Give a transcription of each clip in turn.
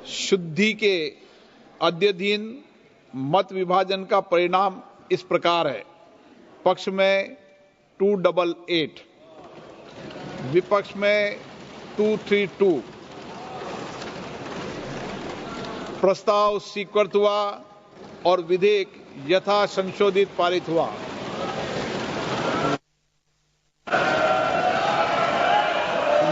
शुद्धि के अद्यतन मत विभाजन का परिणाम इस प्रकार है। पक्ष में 288, विपक्ष में 232। प्रस्ताव स्वीकृत हुआ और विधेयक यथा संशोधित पारित हुआ।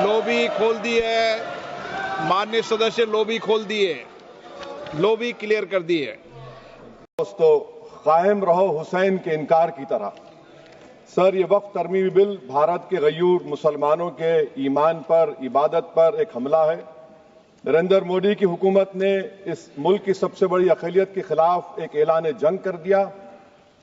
लॉबी खोल दी है, माननीय सदस्य लॉबी खोल दी है, लॉबी क्लियर कर दी है। दोस्तों, कायम रहो हुसैन के इनकार की तरह। सर, ये वक्फ तरमीमी बिल भारत के गयूर मुसलमानों के ईमान पर, इबादत पर एक हमला है। नरेंद्र मोदी की हुकूमत ने इस मुल्क की सबसे बड़ी अक़लियत के खिलाफ एक ऐलान जंग कर दिया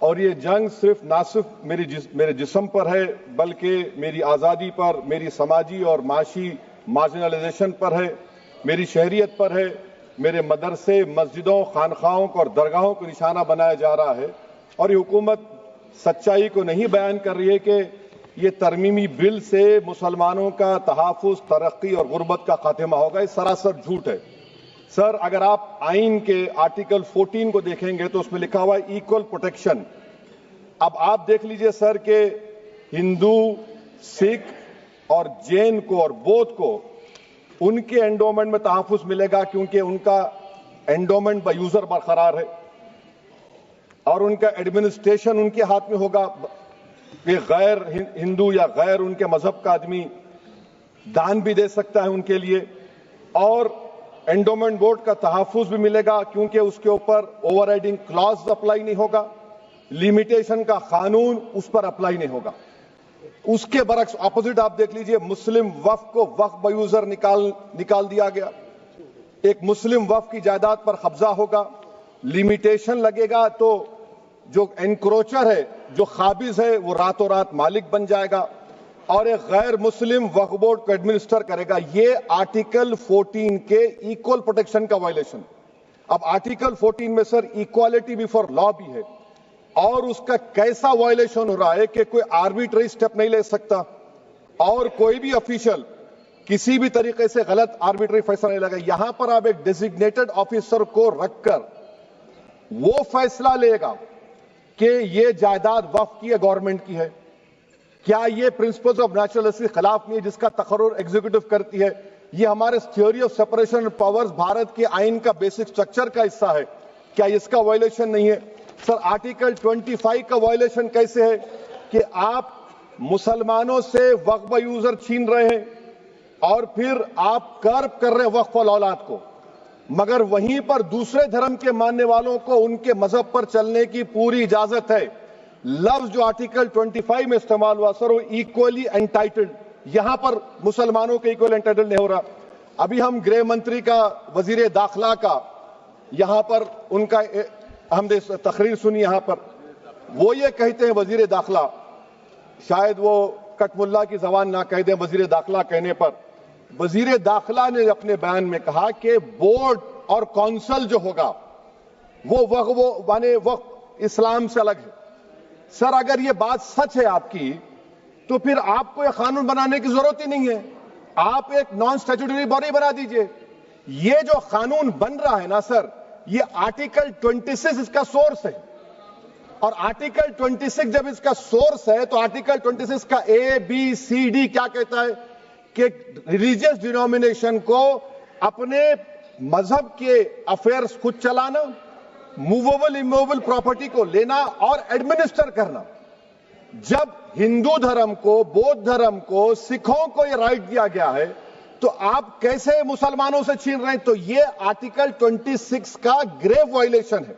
और ये जंग ना सिर्फ मेरे जिस्म पर है, बल्कि मेरी आज़ादी पर, मेरी समाजी और माशी मार्जिनलाइजेशन पर है, मेरी शहरियत पर है, मेरे मदरसे, मस्जिदों, खानखाहों और दरगाहों को निशाना बनाया जा रहा है। और ये हुकूमत सच्चाई को नहीं बयान कर रही है कि ये तरमीमी बिल से मुसलमानों का तहफ़्फ़ुज़, तरक्की और गुर्बत का खात्मा होगा। ये सरासर झूठ है। सर, अगर आप आइन के आर्टिकल 14 को देखेंगे तो उसमें लिखा हुआ है इक्वल प्रोटेक्शन। अब आप देख लीजिए सर कि हिंदू, सिख और जैन को और बौद्ध को उनके एंडोमेंट में तहफ़्फ़ुज़ मिलेगा क्योंकि उनका एंडोमेंट बाय यूजर बरकरार है और उनका एडमिनिस्ट्रेशन उनके हाथ में होगा कि गैर हिंदू या गैर उनके मजहब का आदमी दान भी दे सकता है उनके लिए, और एंडोमेंट बोर्ड का तहफ़्फ़ुज़ भी मिलेगा क्योंकि उसके ऊपर ओवरराइडिंग क्लॉज अप्लाई नहीं होगा, लिमिटेशन का कानून उस पर अप्लाई नहीं होगा। उसके बरक्स ऑपोजिट आप देख लीजिए, मुस्लिम वक्फ को वक्फ बाय यूजर निकाल दिया गया। एक मुस्लिम वक्फ की जायदाद पर कब्जा होगा, लिमिटेशन लगेगा तो जो एनक्रोचर है, जो खाबिज है, वो रातों रात मालिक बन जाएगा और एक गैर मुस्लिम वक्फ बोर्ड को एडमिनिस्टर करेगा। ये आर्टिकल 14 के इक्वल प्रोटेक्शन का वायलेशन। अब आर्टिकल 14 में सर इक्वालिटी बिफोर लॉ भी है और उसका कैसा वायलेशन हो रहा है कि कोई आर्बिट्रेरी स्टेप नहीं ले सकता और कोई भी ऑफिशियल किसी भी तरीके से गलत आर्बिट्रेरी फैसला नहीं लगा। यहां पर आप एक डेजिग्नेटेड ऑफिसर को रखकर वो फैसला लेगा कि ये जायदाद वक्फ की है, गवर्नमेंट की है। क्या ये प्रिंसिपल्स ऑफ नेचुरलिटी के खिलाफ नहीं है जिसका तकर्रुर एग्जीक्यूटिव करती है? ये हमारे theory of separation of powers Bharat के आइन का बेसिक स्ट्रक्चर का हिस्सा है। क्या इसका वायलेशन नहीं है? सर, आर्टिकल 25 का वायलेशन कैसे है कि आप मुसलमानों से वक्फ बाय यूजर छीन रहे हैं और फिर आप कर्ब कर रहे हैं वक्फ वाल औलाद को, मगर वहीं पर दूसरे धर्म के मानने वालों को उनके मजहब पर चलने की पूरी इजाजत है। लफ्ज जो आर्टिकल 25 में इस्तेमाल हुआ सर, वो इक्वली एंटाइटल्ड, यहां पर मुसलमानों के इक्वल एंटाइटल्ड नहीं हो रहा। अभी हम गृह मंत्री का, वजीर दाखिला का यहां पर उनका हमने तकरीर सुनी, यहां पर वो ये कहते हैं, वजीर दाखिला, शायद वो कटमुल्ला की जबान ना कह दें, वजीर दाखिला कहने पर वजीर दाखिला ने अपने बयान में कहा कि बोर्ड और काउंसिल जो होगा वो माने वक्फ इस्लाम से अलग है। सर, अगर ये बात सच है आपकी तो फिर आपको यह कानून बनाने की जरूरत ही नहीं है, आप एक नॉन स्टैट्यूटरी बॉडी बना दीजिए। ये जो कानून बन रहा है ना सर, ये आर्टिकल 26 इसका सोर्स है और आर्टिकल 26 जब इसका सोर्स है तो आर्टिकल 26 का ABCD क्या कहता है कि रिलीजियस डिनोमिनेशन को अपने मजहब के अफेयर्स खुद चलाना, मूवेबल इमूवेबल प्रॉपर्टी को लेना और एडमिनिस्टर करना। जब हिंदू धर्म को, बौद्ध धर्म को, सिखों को यह राइट दिया गया है तो आप कैसे मुसलमानों से छीन रहे हैं? तो ये आर्टिकल 26 का ग्रेव वायलेशन है।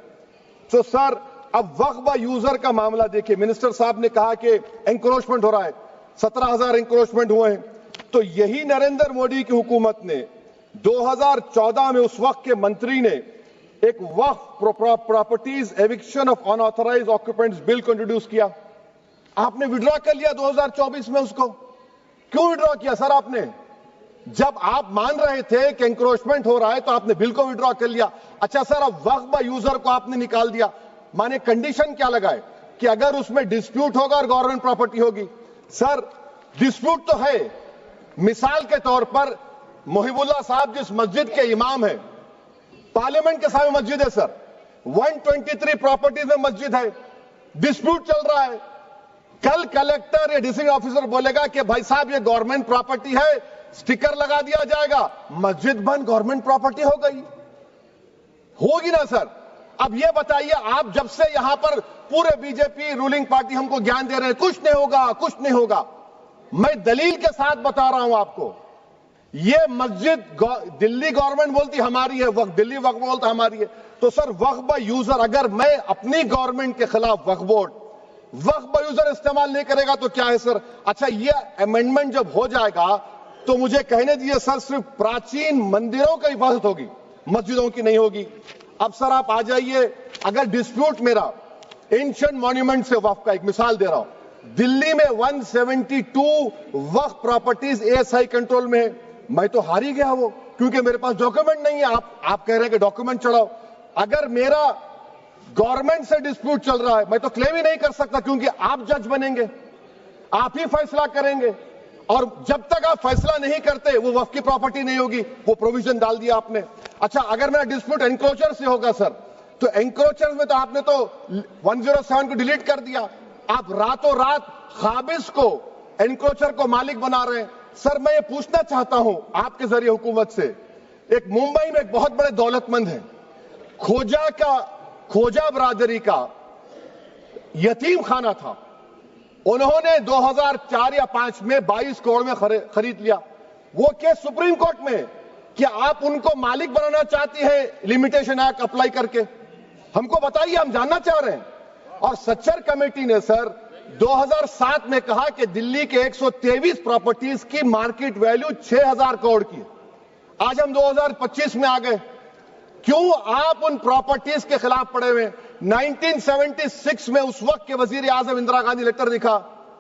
तो सर, अब वक्फ बाय यूजर का मामला देखिए, मिनिस्टर साहब ने कहा कि एंक्रोचमेंट हो रहा है, 17,000 एंक्रोचमेंट हुए हैं। तो यही नरेंद्र मोदी की हुकूमत ने 2014 में उस वक्त के मंत्री ने एक Waqf properties eviction of unauthorised occupants bill को इंट्रोड्यूस किया। आपने विड्रॉ कर लिया 2024 में उसको। क्यों विड्रॉ किया सर आपने? जब आप मान रहे थे कि एंक्रोचमेंट हो रहा है तो आपने बिल को विड्रॉ कर लिया। अच्छा सर, अब वक्फ बाय यूजर को आपने निकाल दिया, माने कंडीशन क्या लगाए कि अगर उसमें डिस्प्यूट होगा और गवर्नमेंट प्रॉपर्टी होगी। सर, डिस्प्यूट तो है। मिसाल के तौर पर मोहिबुल्लाह साहब जिस मस्जिद के इमाम हैं, पार्लियामेंट के सामने मस्जिद है सर, 123 प्रॉपर्टीज में मस्जिद है, डिस्प्यूट चल रहा है। कल कलेक्टर या डिस्ट्रिक्ट ऑफिसर बोलेगा कि भाई साहब ये गवर्नमेंट प्रॉपर्टी है, स्टिकर लगा दिया जाएगा, मस्जिद बंद, गवर्नमेंट प्रॉपर्टी हो गई, होगी ना सर। अब ये बताइए, आप जब से यहां पर पूरे बीजेपी रूलिंग पार्टी हमको ज्ञान दे रहे हैं कुछ नहीं होगा, कुछ नहीं होगा, मैं दलील के साथ बता रहा हूं आपको। ये मस्जिद दिल्ली गवर्नमेंट बोलती हमारी है, वक्फ दिल्ली वक्फ बोलता हमारी है, तो सर वक्फ बाय यूजर, अगर मैं अपनी गवर्नमेंट के खिलाफ वक्फ बोर्ड वक्फ बाय यूजर इस्तेमाल नहीं करेगा तो क्या है सर। अच्छा, ये अमेंडमेंट जब हो जाएगा तो मुझे कहने दीजिए सर, सिर्फ प्राचीन मंदिरों की हिफाजत होगी, मस्जिदों की नहीं होगी। अब सर आप आ जाइए, अगर डिस्प्यूट मेरा एंशिएंट मॉन्यूमेंट से वक्फ का, एक मिसाल दे रहा हूं, दिल्ली में 172 वक्फ प्रॉपर्टीज एएसआई कंट्रोल में है, मैं तो हार ही गया वो, क्योंकि मेरे पास डॉक्यूमेंट नहीं है। आप कह रहे हैं कि डॉक्यूमेंट चढ़ाओ, अगर मेरा गवर्नमेंट से डिस्प्यूट चल रहा है मैं तो क्लेम ही नहीं कर सकता, क्योंकि आप जज बनेंगे, आप ही फैसला करेंगे, और जब तक आप फैसला नहीं करते वो वक्फ की प्रॉपर्टी नहीं होगी। वो प्रोविजन डाल दिया आपने। अच्छा, अगर मेरा डिस्प्यूट एनक्रोचर से होगा सर, तो एनक्रोचर में तो आपने तो 107 को डिलीट कर दिया, आप रातों रात खाबिज को, एनक्रोचर को मालिक बना रहे हैं। सर मैं ये पूछना चाहता हूं आपके जरिए हुकूमत से, एक मुंबई में एक बहुत बड़े दौलतमंद है, खोजा बरादरी का यतीम खाना था, उन्होंने 2004 या 5 में 22 करोड़ में खरीद लिया। वो केस सुप्रीम कोर्ट में, क्या आप उनको मालिक बनाना चाहती है लिमिटेशन एक्ट अप्लाई करके? हमको बताइए, हम जानना चाह रहे हैं। और सच्चर कमेटी ने सर 2007 में कहा कि दिल्ली के 123 प्रॉपर्टीज की मार्केट वैल्यू 6000 करोड़ की। आज हम 2025 में आ गए, क्यों आप उन प्रॉपर्टीज के खिलाफ पड़े हुए? 1976 में उस वक्त के वजीर आजम इंदिरा गांधी लेटर लिखा,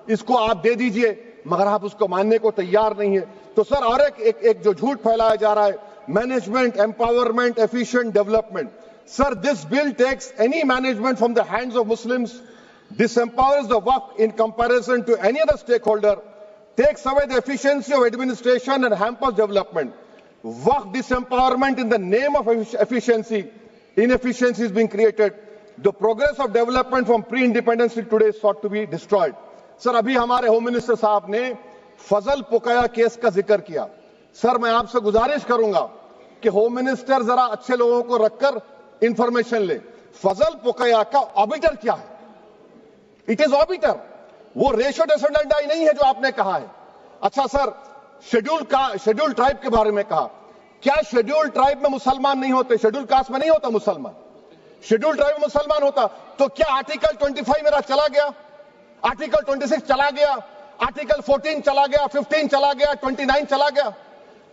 इसको आप दे दीजिए, मगर आप उसको मानने को तैयार नहीं है। तो सर और एक जो झूठ फैलाया जा रहा है, management empowerment efficient development, sir this bill takes any management from the hands of Muslims, disempowers the waqf in comparison to any other stakeholder, takes away the efficiency of administration and hampers development. Waqf disempowerment in the name of efficiency, inefficiency is being created. The progress of development from pre-independence till today is sought to be destroyed. Sir अभी हमारे home minister साहब ने फजल पुकाया case का जिक्र किया। Sir मैं आपसे गुजारिश करूंगा कि होम मिनिस्टर जरा अच्छे लोगों को रखकर इंफॉर्मेशन ले। फजल पुकाया का ऑबिटर क्या है? इट इज ऑबिटर, वो रेशियो डिसेंडेंटाई नहीं है जो आपने कहा है। अच्छा सर, शेड्यूल ट्राइब के बारे में कहा, क्या शेड्यूल ट्राइब में मुसलमान नहीं होते? शेड्यूल कास्ट में नहीं होता मुसलमान, शेड्यूल ट्राइब में मुसलमान होता। तो क्या आर्टिकल 25 मेरा चला गया, आर्टिकल 26 चला गया, आर्टिकल 14 चला गया, 15 चला गया, 29 चला गया?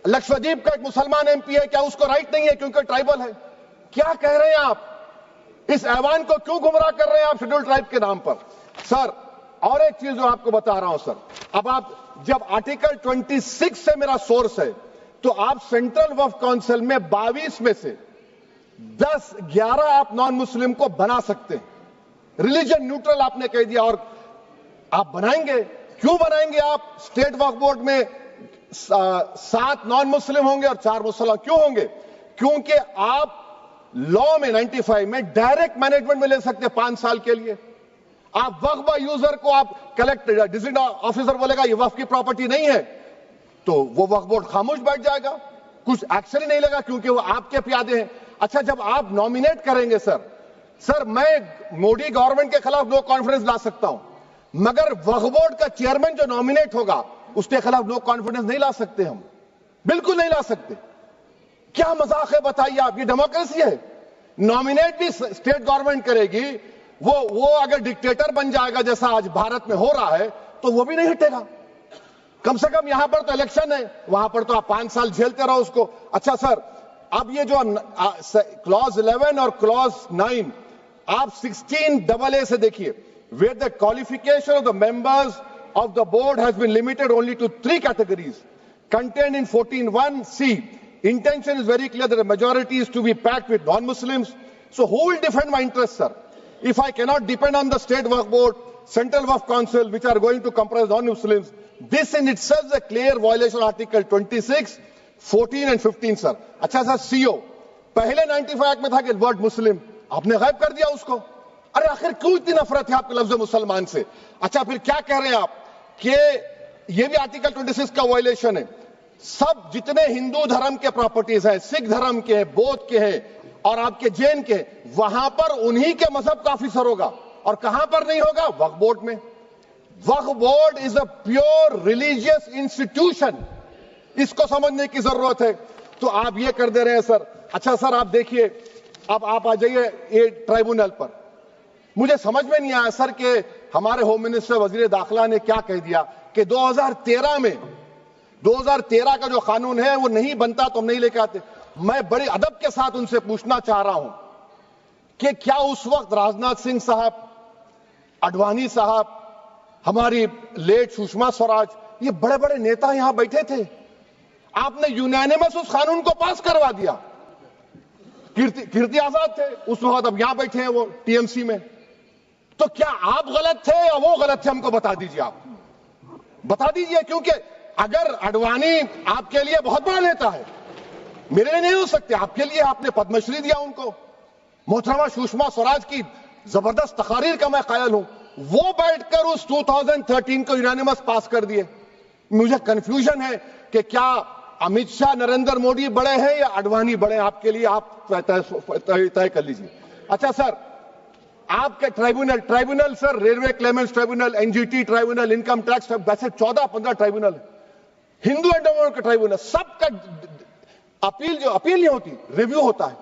लक्षद्वीप का एक मुसलमान एमपी है, क्या उसको राइट नहीं है क्योंकि ट्राइबल है? क्या कह रहे हैं आप? इस ऐवान को क्यों गुमराह कर रहे हैं आप शेड्यूल ट्राइब के नाम पर? सर और एक चीज जो आपको बता रहा हूं सर, अब आप जब आर्टिकल 26 से मेरा सोर्स है, तो आप सेंट्रल वक्फ काउंसिल में 22 में से 11 आप नॉन मुस्लिम को बना सकते हैं। रिलीजन न्यूट्रल आपने कह दिया, और आप बनाएंगे, क्यों बनाएंगे आप? स्टेट वक्फ बोर्ड में 7 नॉन मुस्लिम होंगे और 4 मुसलमान। क्यों होंगे? क्योंकि आप लॉ में 95 में डायरेक्ट मैनेजमेंट में ले सकते हैं 5 साल के लिए। आप वक्फ बाय यूजर को आप कलेक्टर डिस्ट्रिक्ट ऑफिसर बोलेगा ये वक्फ की प्रॉपर्टी नहीं है, तो वो वक्फ बोर्ड खामोश बैठ जाएगा, कुछ एक्शन ही नहीं लेगा, क्योंकि वो आपके प्यादे हैं। अच्छा, जब आप नॉमिनेट करेंगे सर मैं मोदी गवर्नमेंट के खिलाफ नो कॉन्फिडेंस ला सकता हूं, मगर वक्फ बोर्ड का चेयरमैन जो नॉमिनेट होगा उसके खिलाफ नो कॉन्फिडेंस नहीं ला सकते, हम बिल्कुल नहीं ला सकते। क्या मजाक है बताइए आप? ये डेमोक्रेसी है। नॉमिनेट भी स्टेट गवर्नमेंट करेगी, वो अगर डिक्टेटर बन जाएगा जैसा आज भारत में हो रहा है तो वो भी नहीं हटेगा। कम से कम यहां पर तो इलेक्शन है, वहां पर तो आप 5 साल झेलते रहो उसको। अच्छा सर, अब ये जो क्लॉज 11 और क्लॉज 9 आप 16AA से देखिए, where the qualification of the members of the board has been limited only to 3 categories contained in 14(1)(c). Intention is very clear that the majority is to be packed with non-Muslims. So who will defend my interests, sir? If I cannot depend on the state waqf board, central waqf council, which are going to comprise non-Muslims, this in itself is a clear violation of Article 26, 14 and 15, sir. अच्छा sir, CO पहले 95 act में था कि word मुस्लिम, आपने गायब कर दिया उसको। अरे आखिर क्यों इतनी नफरत है आपके लफ्ज मुसलमान से? अच्छा फिर क्या कह रहे हैं आप कि ये भी आर्टिकल 26 का वायलेशन है। सब जितने हिंदू धर्म के प्रॉपर्टीज हैं, सिख धर्म के हैं, बौद्ध के हैं और आपके जैन के, वहां पर उन्हीं के मजहब का ऑफिसर होगा। और कहां पर नहीं होगा? वक्फ बोर्ड में। Waqf board is a pure religious institution, इसको समझने की जरूरत है। तो आप ये कर दे रहे हैं सर। अच्छा सर आप देखिए, अब आप आ जाइए ये ट्राइब्यूनल पर। मुझे समझ में नहीं आया सर कि हमारे होम मिनिस्टर वजीर दाखिला ने क्या कह दिया कि 2013 का जो कानून है वो नहीं बनता तो हम नहीं लेके आते। मैं बड़े अदब के साथ उनसे पूछना चाह रहा हूं कि क्या उस वक्त राजनाथ सिंह साहब, अडवाणी साहब, हमारी लेट सुषमा स्वराज, ये बड़े बड़े नेता यहां बैठे थे? आपने यूनानिमस उस कानून को पास करवा दिया। कीर्ति आजाद थे उस वक्त, अब यहां बैठे हैं वो टीएमसी में। तो क्या आप गलत थे या वो गलत थे? हमको बता दीजिए, आप बता दीजिए। क्योंकि अगर अडवाणी आपके लिए बहुत बड़ा नेता है, मेरे लिए नहीं हो सकते, आपके लिए आपने पद्मश्री दिया उनको। मोहतरमा सुषमा स्वराज की जबरदस्त तकारीर का मैं कायल हूं। वो बैठकर उस 2013 को यूनानिमस पास कर दिए। मुझे कंफ्यूजन है कि क्या अमित शाह, नरेंद्र मोदी बड़े हैं या अडवाणी बड़े हैं? आपके लिए आप तय कर लीजिए। अच्छा सर, आपके tribunal sir, railway Clements tribunal, NGT tribunal, income tax, वैसे 14-15 ट्राइब्यूनल, हिंदू एंडोमेंट का ट्राइब्यूनल, सबका अपील नहीं होती, रिव्यू होता है।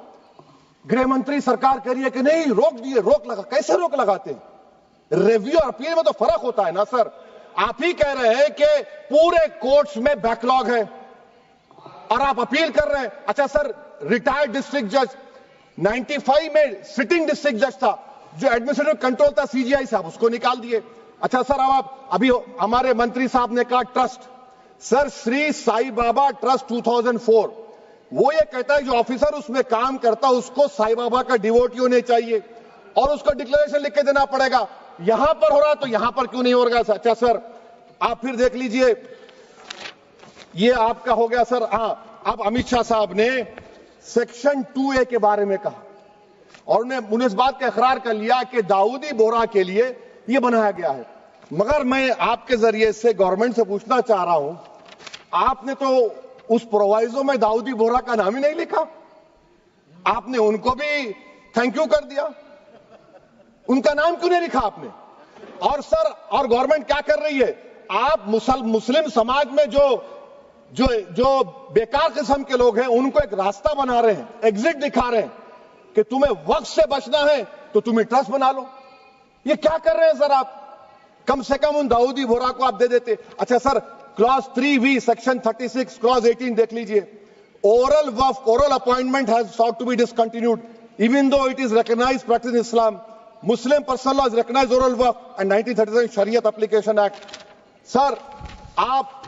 गृह मंत्री सरकार कह रही है कि नहीं, रोक दिए, रोक लगा। कैसे रोक लगाते हैं? रिव्यू और अपील में तो फर्क होता है ना सर। आप ही कह रहे हैं कि पूरे कोर्ट्स में बैकलॉग है और आप अपील कर रहे हैं। अच्छा सर, रिटायर्ड डिस्ट्रिक्ट जज 95 में सिटिंग डिस्ट्रिक्ट जज था, जो एडमिनिस्ट्रेटिव कंट्रोल था सीजीआई साहब, उसको निकाल दिए। अच्छा सर, अब आप अभी हमारे मंत्री साहब ने कहा trust, sir Shri Sai Baba trust 2004, वो ये कहता है जो ऑफिसर उसमें काम करता है उसको साई बाबा का डिवोटी होने चाहिए और उसको डिक्लेरेशन लिख के देना पड़ेगा। यहां पर हो रहा तो यहां पर क्यों नहीं हो रहा? अच्छा सर, आप फिर देख लीजिए, ये आपका हो गया सर। हां, अब अमित शाह साहब ने सेक्शन 2A के बारे में कहा और उन्होंने इस बात का इकरार कर लिया कि दाऊदी बोहरा के लिए यह बनाया गया है। मगर मैं आपके जरिए से गवर्नमेंट से पूछना चाह रहा हूं, आपने तो उस प्रोवाइजो में दाऊदी बोहरा का नाम ही नहीं लिखा। आपने उनको भी थैंक यू कर दिया, उनका नाम क्यों नहीं लिखा आपने? और सर, और गवर्नमेंट क्या कर रही है? आप मुस्लिम समाज में जो बेकार किस्म के लोग हैं उनको एक रास्ता बना रहे हैं, एग्जिट दिखा रहे हैं कि तुम्हें वक्त से बचना है तो तुम्हें ट्रस्ट बना लो। ये क्या कर रहे हैं सर आप? कम से कम उन दाऊदी बोहरा को आप दे देते। अच्छा sir, clause 3V section 36 clause 18 देख लीजिए। Oral Waqf, oral appointment has sought to be discontinued even though it is recognized practice in Islam. Muslim personal law is recognized oral waqf and 1937 Shariat Application Act. Sir आप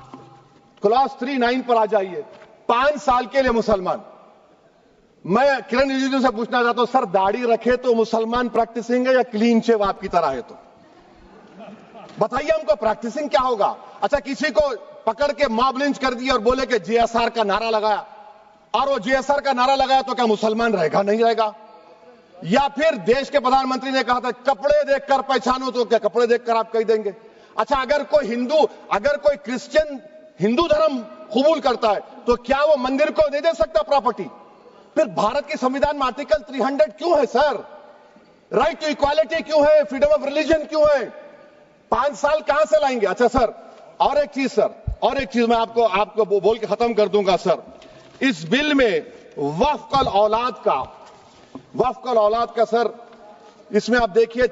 clause 39 पर आ जाइए। 5 साल के लिए मुसलमान। मैं किरण रिजिजू से पूछना चाहता हूं, सर दाढ़ी रखे तो मुसलमान प्रैक्टिसिंग है या क्लीन शेव आपकी तरह है? तो बताइए हमको, प्रैक्टिसिंग क्या होगा? अच्छा, किसी को पकड़ के मॉब लिंच कर दिया और बोले कि JSR का नारा लगाया, और वो JSR का नारा लगाया तो क्या मुसलमान रहेगा? नहीं रहेगा। या फिर देश के प्रधानमंत्री ने कहा था कपड़े देखकर पहचानो, तो क्या कपड़े देखकर आप कह देंगे? अच्छा, अगर कोई क्रिश्चियन हिंदू धर्म कबूल करता है तो क्या वो मंदिर को नहीं दे सकता प्रॉपर्टी? फिर भारत के संविधान में आर्टिकल 300 क्यों है सर? राइट टू इक्वालिटी क्यों है? फ्रीडम ऑफ रिलीजन क्यों है? 5 साल कहां से लाएंगे? अच्छा सर, और एक चीज सर, और एक चीज मैं आपको बोल के खत्म कर दूंगा सर। इस बिल में वक्फ औलाद का सर, इसमें आप देखिए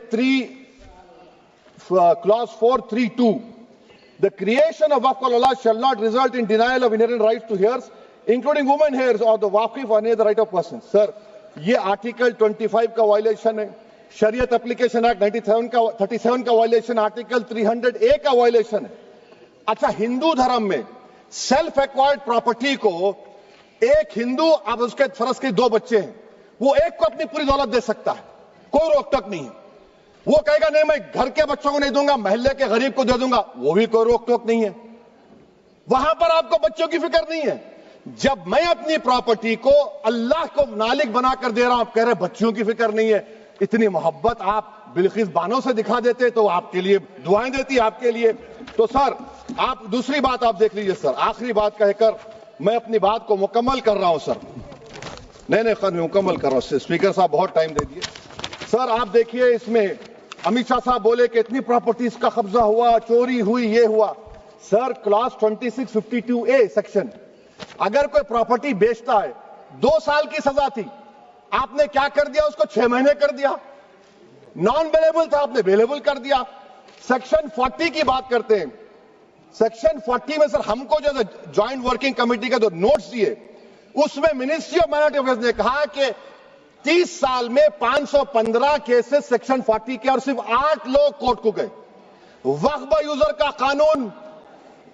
clause 432, the creation of waqf al-awlad shall not result in denial of inherent rights to heirs, including women heirs or the waqif or any other right of person. Sir, ये article 25 का violation है, शरीयत application act 37 का violation, article 300A का violation है। अच्छा, हिंदू धर्म में सेल्फ एक्वायर्ड प्रॉपर्टी को एक हिंदू, अब उसके फर्ज के 2 बच्चे हैं, वो एक को अपनी पूरी दौलत दे सकता है, कोई रोक टोक नहीं है। वो कहेगा नहीं मैं घर के बच्चों को नहीं दूंगा, मोहल्ले के गरीब को दे दूंगा, वो भी कोई रोक टोक नहीं है। वहां पर आपको बच्चों की फिक्र नहीं है। जब मैं अपनी प्रॉपर्टी को अल्लाह को मालिक बनाकर दे रहा हूं, आप कह रहे बच्चियों की फिक्र नहीं है। इतनी मोहब्बत आप बिल्किस बानो से दिखा देते तो आपके लिए दुआएं देती आपके लिए। तो सर आप दूसरी बात आप देख लीजिए सर, आखिरी बात कहकर मैं अपनी बात को मुकम्मल कर रहा हूं सर। नहीं खैर मुकम्मल कर रहा हूं, स्पीकर साहब बहुत टाइम दे दिए। सर आप देखिए इसमें अमित शाह साहब बोले कि इतनी प्रॉपर्टीज का कब्जा हुआ, चोरी हुई, ये हुआ। सर क्लास 2652A सेक्शन, अगर कोई प्रॉपर्टी बेचता है 2 साल की सजा थी, आपने क्या कर दिया, उसको 6 महीने कर दिया। नॉन बेलेबल था, आपने बेलेबल कर दिया। सेक्शन 40 की बात करते हैं। सेक्शन 40 में सर हमको जो ज्वाइंट वर्किंग कमेटी का जो नोट्स दिए, उसमें मिनिस्ट्री ऑफ माइनॉरिटी अफेयर्स ने कहा कि 30 साल में 515 केसेस सेक्शन 40 के और सिर्फ 8 लोग कोर्ट को गए। वक्फ यूजर का कानून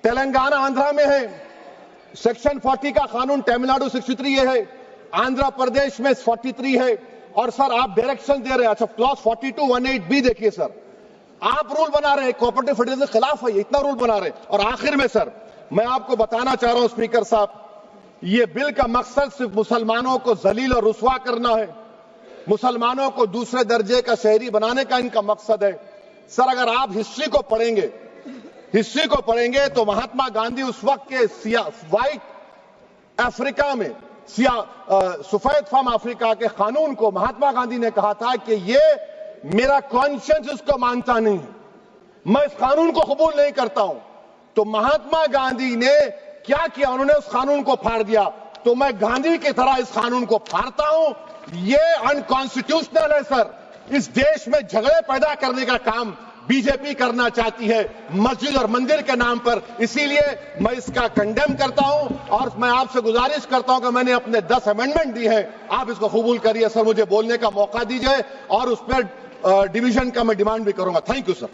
तेलंगाना आंध्रा में है, सेक्शन 40 का कानून तमिलनाडु 63 है, आंध्र प्रदेश में 43 है। और सर आप डायरेक्शन दे रहे हैं, अच्छा क्लॉज 4218B देखिए सर, आप रूल बना रहे हैं, कोऑपरेटिव फेडरलिज्म के खिलाफ है, इतना रूल बना रहे हैं। और आखिर में सर मैं आपको बताना चाह रहा हूं स्पीकर साहब, ये बिल का मकसद सिर्फ मुसलमानों को जलील और रुस्वा करना है, मुसलमानों को दूसरे दर्जे का शहरी बनाने का इनका मकसद है। सर अगर आप हिस्ट्री को पढ़ेंगे तो महात्मा गांधी उस वक्त के व्हाइट अफ्रीका में सफेद फार्म अफ्रीका के कानून को महात्मा गांधी ने कहा था कि ये मेरा कॉन्शियंस इसको मानता नहीं है, मैं इस कानून को कबूल नहीं करता हूं। तो महात्मा गांधी ने क्या किया, उन्होंने उस कानून को फाड़ दिया। तो मैं गांधी की तरह इस कानून को फाड़ता हूं। ये अनकॉन्स्टिट्यूशनल है सर। इस देश में झगड़े पैदा करने का काम बीजेपी करना चाहती है मस्जिद और मंदिर के नाम पर, इसीलिए मैं इसका कंडेम करता हूं। और मैं आपसे गुजारिश करता हूं कि मैंने अपने 10 अमेंडमेंट दी हैं, आप इसको कबूल करिए सर, मुझे बोलने का मौका दीजिए और उस पर डिवीजन का मैं डिमांड भी करूंगा। Thank you sir.